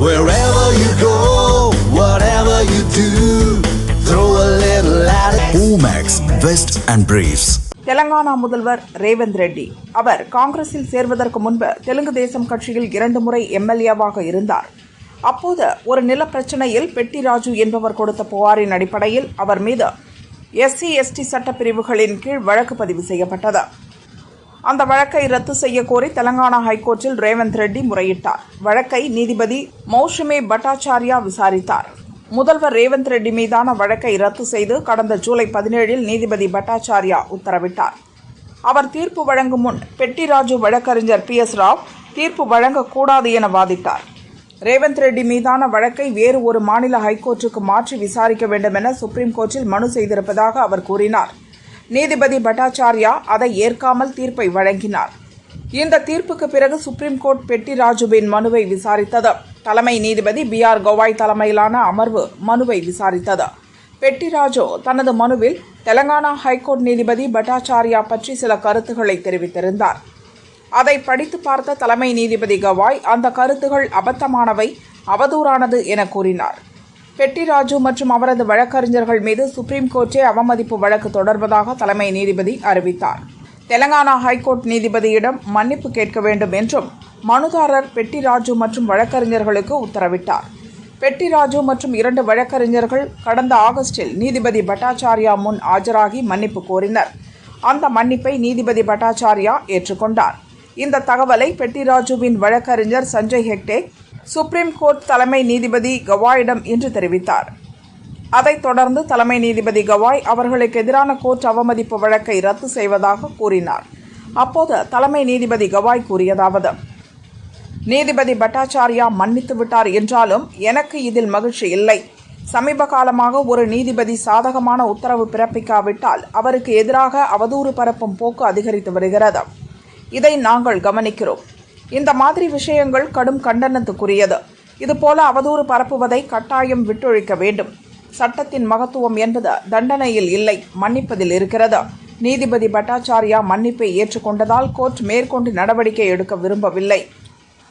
Wherever you go, whatever you do, throw a little at it. Omax, Vest and Briefs. Telangana முதல்வர் ரேவந்த் ரெட்டி அவர் காங்கிரஸில் சேர்வதற்கு முன்பு தெலுங்கு தேசம் கட்சியில் 2 முறை எம்எல்ஏவாக இருந்தார். அப்போது ஒரு நில பிரச்சனையில் பெட்டி ராஜு என்பவர் கொடுத்த புகாரின் அடிப்படையில் அவர் மீது SC/ST சட்டப்பிரிவுகளின் கீழ் வழக்கு பதிவு செய்யப்பட்டது. அந்த வழக்கை ரத்து செய்ய கோரி தெலங்கானா ஹைகோர்ட்டில் ரேவந்த் ரெட்டி முறையிட்டார். வழக்கை நீதிபதி மௌசுமி பட்டாச்சார்யா விசாரித்தார். முதல்வர் ரேவந்த் ரெட்டி மீதான வழக்கை ரத்து செய்து கடந்த ஜூலை 17 நீதிபதி பட்டாச்சார்யா உத்தரவிட்டார். அவர் தீர்ப்பு வழங்கும் முன் பெட்டி ராஜு வழக்கறிஞர் PS ராவ் தீர்ப்பு வழங்கக்கூடாது என வாதிட்டார். ரேவந்த் ரெட்டி மீதான வழக்கை வேறு ஒரு மாநில ஹைகோர்ட்டுக்கு மாற்றி விசாரிக்க வேண்டும் என சுப்ரீம் கோர்ட்டில் மனு செய்திருப்பதாக அவர் கூறினார். நீதிபதி பட்டாச்சார்யா அதை ஏற்காமல் தீர்ப்பை வழங்கினார். இந்த தீர்ப்புக்கு பிறகு சுப்ரீம் கோர்ட் பெட்டி ராஜுவின் மனுவை விசாரித்தது. தலைமை நீதிபதி BR கவாய் தலைமையிலான அமர்வு மனுவை விசாரித்தது. பெட்டி ராஜு தனது மனுவில் தெலங்கானா ஹைகோர்ட் நீதிபதி பட்டாச்சார்யா பற்றி சில கருத்துக்களை தெரிவித்திருந்தார். அதை படித்து பார்த்த தலைமை நீதிபதி கவாய் அந்த கருத்துகள் அபத்தமானவை, அவதூறானது என கூறினார். பெட்டி ராஜு மற்றும் அவரது வழக்கறிஞர்கள் மீது சுப்ரீம் கோர்ட்டே அவமதிப்பு வழக்கு தொடர்வதாக தலைமை நீதிபதி அறிவித்தார். தெலங்கானா ஹைகோர்ட் நீதிபதியிடம் மன்னிப்பு கேட்க வேண்டும் என்றும் மனுதாரர் பெட்டி ராஜு மற்றும் வழக்கறிஞர்களுக்கு உத்தரவிட்டார். பெட்டி ராஜு மற்றும் 2 வழக்கறிஞர்கள் கடந்த ஆகஸ்டில் நீதிபதி பட்டாச்சார்யா முன் ஆஜராகி மன்னிப்பு கோரினர். அந்த மன்னிப்பை நீதிபதி பட்டாச்சார்யா ஏற்றுக்கொண்டார். இந்த தகவலை பெட்டி ராஜுவின் வழக்கறிஞர் சஞ்சய் ஹெக்டே சுப்ரீம் கோர்ட் தலைமை நீதிபதி கவாயிடம் இன்று தெரிவித்தார். அதைத் தொடர்ந்து தலைமை நீதிபதி கவாய் அவர்களுக்கு எதிரான கோர்ட் அவமதிப்பு வழக்கை ரத்து செய்வதாக கூறினார். அப்போது தலைமை நீதிபதி கவாய் கூறியதாவது: நீதிபதி பட்டாச்சார்யா மன்னித்து விட்டார் என்றாலும் எனக்கு இதில் மகிழ்ச்சி இல்லை. சமீப காலமாக ஒரு நீதிபதி சாதகமான உத்தரவு பிறப்பிக்காவிட்டால் அவருக்கு எதிராக அவதூறு பரப்பும் போக்கு அதிகரித்து வருகிறது. இதை நாங்கள் கவனிக்கிறோம். இந்த மாதிரி விஷயங்கள் கடும் கண்டனத்துக்குரியது. இதுபோல அவதூறு பரப்புவதை கட்டாயம் விட்டொழிக்க வேண்டும். சட்டத்தின் மகத்துவம் என்பது தண்டனையில் இல்லை, மன்னிப்பதில் இருக்கிறது. நீதிபதி பட்டாச்சார்யா மன்னிப்பை ஏற்றுக்கொண்டதால் கோர்ட் மேற்கொண்டு நடவடிக்கை எடுக்க விரும்பவில்லை.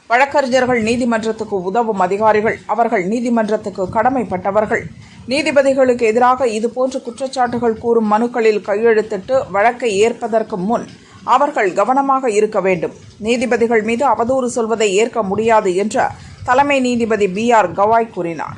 வழக்கறிஞர்கள் நீதிமன்றத்துக்கு உதவும் அதிகாரிகள். அவர்கள் நீதிமன்றத்துக்கு கடமைப்பட்டவர்கள். நீதிபதிகளுக்கு எதிராக இதுபோன்ற குற்றச்சாட்டுகள் கூறும் மனுக்களில் கையெழுத்திட்டு வழக்கை ஏற்பதற்கு முன் அவர்கள் கவனமாக இருக்க வேண்டும். நீதிபதிகள் மீது அவதூறு சொல்வதை ஏற்க முடியாது என்று தலைமை நீதிபதி BR கவாய் கூறினார்.